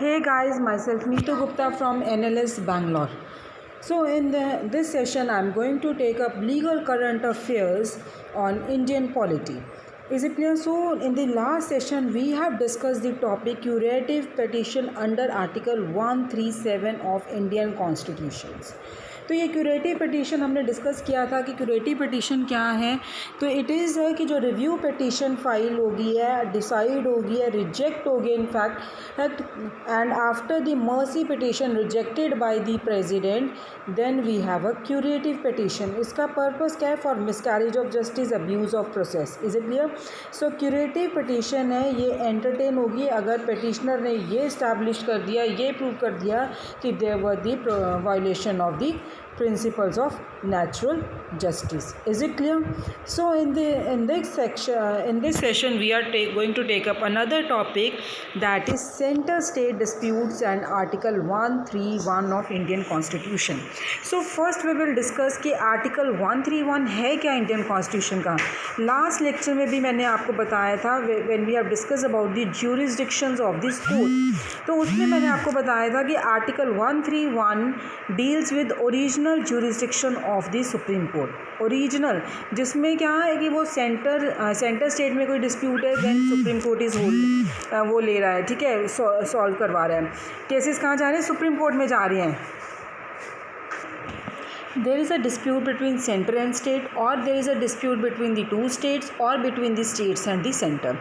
Hey guys, myself Neetu Gupta from NLS Bangalore. So in this session, I'm going to take up legal current affairs on Indian polity. Is it clear? So in the last session, we have discussed the topic curative petition under Article 137 of Indian Constitutions. तो ये curative petition हमने discuss किया था कि curative petition क्या है. तो it is है कि जो रिव्यू पिटीशन फाइल होगी है, डिसाइड होगी है, रिजेक्ट होगी in fact, and after the mercy petition rejected by the president, then we have a curative petition. इसका पर्पस क्या है? For miscarriage of justice, abuse of process. Is it clear? So curative petition है, ये entertain होगी अगर petitioner ने ये establish कर दिया, ये प्रूव कर दिया कि there were the violation of the principles of natural justice. Is it clear? So in this session we are going to take up another topic, that is center state disputes and Article 131 of Indian Constitution. So first we will discuss कि Article 131 है क्या Indian Constitution का. Last lecture में भी मैंने आपको बताया था when we have discussed about the jurisdictions of this court. तो उसमें मैंने आपको बताया था कि Article 131 deals with original jurisdiction of the Supreme Court. Original जिसमें क्या है कि वो सेंटर स्टेट में कोई डिस्प्यूट है, देन सुप्रीम कोर्ट इज वो ले रहा है, ठीक है, सॉल्व करवा रहा है. केसेस कहाँ जा रहे हैं? सुप्रीम कोर्ट में जा रहे हैं. There is a dispute between center and state, or there is a dispute between the two states, or between the states and the center.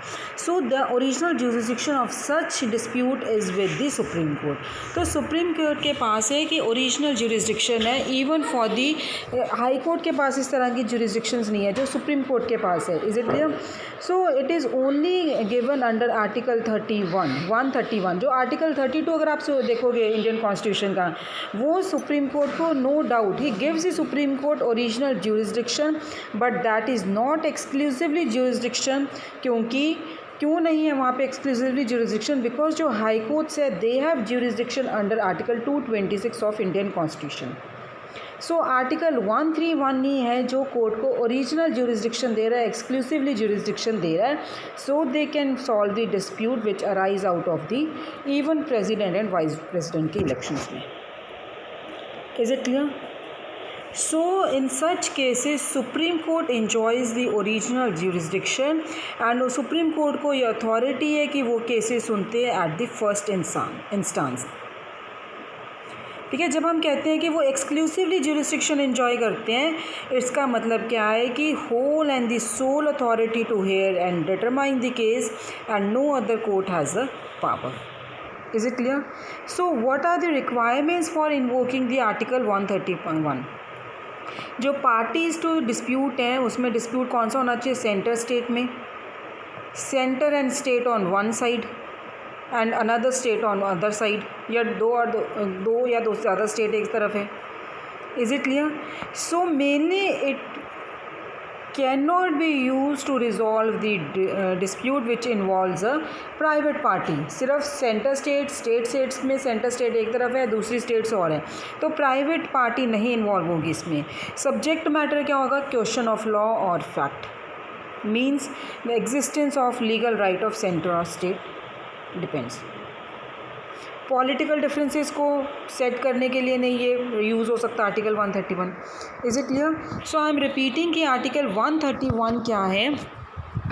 So the original jurisdiction of such dispute is with the Supreme Court. तो supreme court के पास है कि original jurisdiction है. Even for the high court के पास इस तरह की jurisdictions नहीं है जो सुप्रीम कोर्ट के पास है. Is it clear? So it is only given under article 131. जो आर्टिकल 32 अगर आप देखोगे इंडियन कॉन्स्टिट्यूशन का, वो सुप्रीम कोर्ट को नो डाउट ही gives the Supreme Court original jurisdiction, but that is not exclusively jurisdiction. क्यों नहीं है वहाँ पे exclusively jurisdiction? Because जो हाई कोर्ट्स है they have jurisdiction under Article 226 of Indian Constitution. So article 131 नहीं है जो कोर्ट को ओरिजिनल jurisdiction दे रहा है, एक्सक्लूसिवली jurisdiction दे रहा है, so they can solve the dispute which arise out of the even president and vice president के इलेक्शंस में. Is it clear? So in such cases Supreme Court enjoys the original jurisdiction and Supreme Court को ये authority है कि वो cases सुनते हैं at the first instance. ठीक है, जब हम कहते हैं कि वो एक्सक्लूसिवली jurisdiction enjoy करते हैं, इसका मतलब क्या है कि whole and the sole authority to hear and determine the case and no other court has the power. Is it clear? So what are the requirements for invoking the Article 131? जो parties to dispute हैं उसमें dispute कौन सा होना चाहिए? Centre state में, centre and state on one side and another state on other side, या दो या दो से ज़्यादा स्टेट एक तरफ है. Is it clear? So mainly it cannot be used to resolve the dispute which involves a private party. सिर्फ सेंटर स्टेट्स में सेंटर स्टेट एक तरफ है, दूसरी स्टेट्स और है, तो प्राइवेट पार्टी नहीं इन्वॉल्व होगी इसमें. सब्जेक्ट मैटर क्या होगा? क्वेश्चन ऑफ लॉ और fact. Means the existence of legal right of centre और स्टेट डिपेंड्स. पॉलिटिकल डिफरेंसेस को सेट करने के लिए नहीं ये यूज़ हो सकता article 131. Is it clear? So I am repeating कि आर्टिकल 131 क्या है.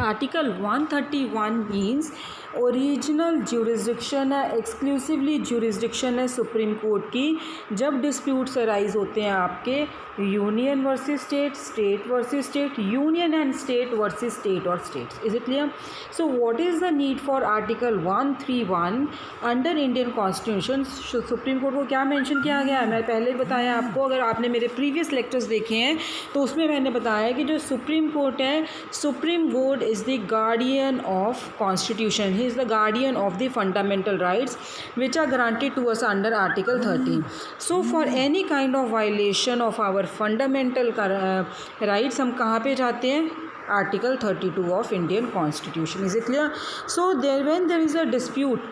आर्टिकल 131 मीन्स ओरिजिनल जुरिस्डिक्शन है, एक्सक्लूसिवली जुरिस्डिक्शन है सुप्रीम कोर्ट की जब डिस्प्यूट्स अराइज होते हैं आपके union versus state, state versus state, union and state versus state और states. Is it clear? So what is the need for article 131 under Indian constitution? Supreme court को क्या mention किया गया है? मैं पहले बताया आपको, अगर आपने मेरे प्रीवियस लेक्चर्स देखे हैं तो उसमें मैंने बताया कि जो सुप्रीम कोर्ट है, supreme court is the guardian of constitution. He is the guardian of the fundamental rights which are granted to us under Article 13. So for any kind of violation of our fundamental rights हम कहाँ पे जाते हैं? Article 32 of Indian Constitution. Is it clear? So when there is a dispute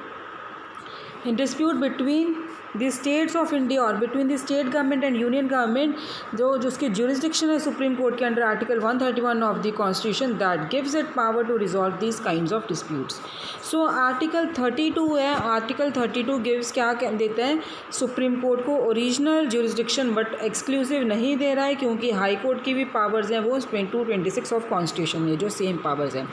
between the states of India और between the state government and union government जो जिसकी jurisdiction है supreme court के under article 131 of the constitution that gives it power to resolve these kinds of disputes. So article 32 है, article 32 gives क्या देते हैं सुप्रीम कोर्ट को ओरिजिनल जुरिस्डिक्शन बट एक्सक्लूसिव नहीं दे रहा है क्योंकि हाई कोर्ट की भी पावर्स हैं वो 226 ऑफ कॉन्स्टिट्यूशन में जो सेम पावर्स हैं।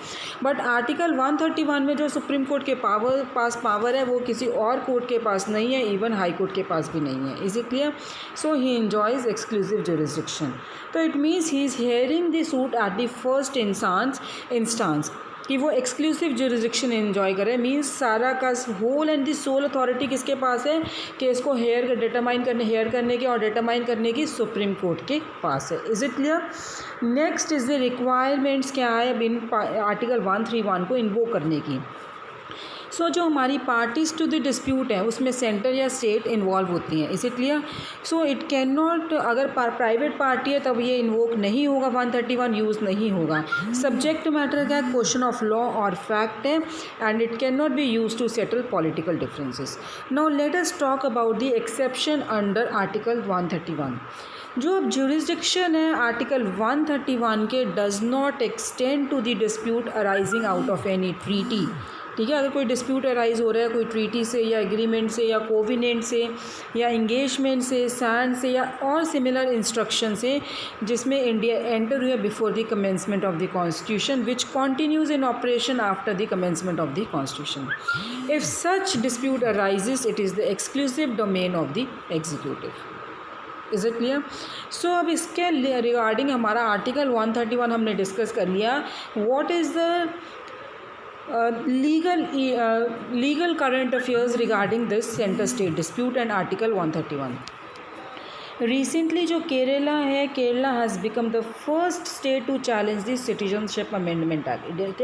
बट आर्टिकल 131 में जो सुप्रीम कोर्ट के पास पावर है वो किसी और कोर्ट के पास नहीं है, इवन हाई कोर्ट के पास भी नहीं है। Is it clear? So he enjoys exclusive jurisdiction. तो it means he is hearing the suit at the first instance कि वो एक्सक्लूसिव जुरिस्डिक्शन एंजॉय करे। मीन्स सारा का whole and the sole authority किसके पास है? केस को हेयर करने की और डिटरमाइन करने की सुप्रीम कोर्ट के पास है। Is it clear? Next is the requirements क्या है इन आर्टिकल 131 को इन्वोक करने की। सो जो हमारी पार्टीज टू द डिस्प्यूट है उसमें सेंटर या स्टेट इन्वॉल्व होती हैं। Is it clear? So it can not, अगर प्राइवेट पार्टी है तब ये इन्वोक नहीं होगा, 131 यूज़ नहीं होगा। सब्जेक्ट मैटर क्या है? क्वेश्चन ऑफ लॉ और फैक्ट है and it can not be use to settle political differences. Now let us talk about the exception under article 131। जो अब जुरिस्डिक्शन है आर्टिकल 131 के does not extend to the dispute arising out of any treaty. ठीक है, अगर कोई dispute arise हो रहा है कोई ट्रीटी से या एग्रीमेंट से या कोविनेंट से या इंगेजमेंट से, सैंड से या और सिमिलर इंस्ट्रक्शन से जिसमें इंडिया एंटर हुआ before the commencement of the constitution which continues in operation after the commencement of the constitution. If such dispute arises it is the exclusive domain of the executive. Is it clear? So अब इसके regarding हमारा article 131 हमने discuss कर लिया। What is the legal current affairs regarding this center state dispute and article 131. Recently जो केरला है, Kerala has become the first state to challenge the citizenship amendment act.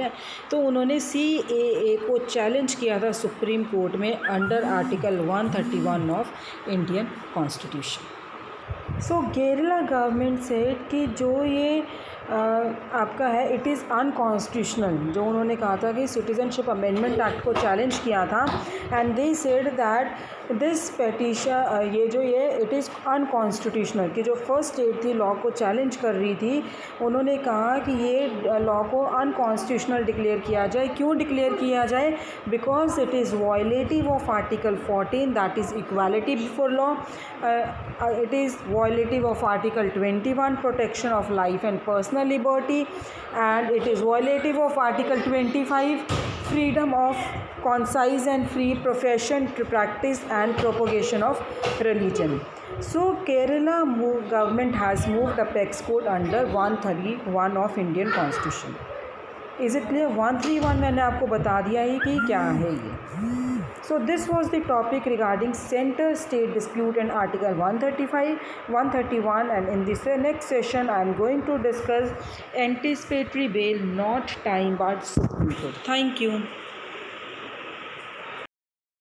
तो उन्होंने CAA को चैलेंज किया था सुप्रीम कोर्ट में under article 131 of Indian constitution. So Kerala government से कि जो ये आपका है इट इज़ अनकॉन्स्टिट्यूशनल, जो उन्होंने कहा था कि सिटीजनशिप अमेंडमेंट एक्ट को चैलेंज किया था and they said that this petition ये इट इज़ अनकॉन्स्टिट्यूशनल कि जो फर्स्ट स्टेट थी लॉ को चैलेंज कर रही थी उन्होंने कहा कि ये लॉ को अनकॉन्स्टिट्यूशनल डिक्लेयर किया जाए। क्यों डिक्लेयर किया जाए? Because it is violative of article 14 that is equality before law, it is violative of article 21 protection of life and personal liberty, and it is violative of article 25 freedom of concise and free profession to practice and propagation of religion. So Kerala government has moved apex court under 131 of Indian constitution. Is it clear? 131 मैंने आपको बता दिया ही कि क्या है ये। So this was the topic regarding center state dispute and article 135, 131, and in this next session I am going to discuss anticipatory bail, not time barred Supreme Court. Thank you.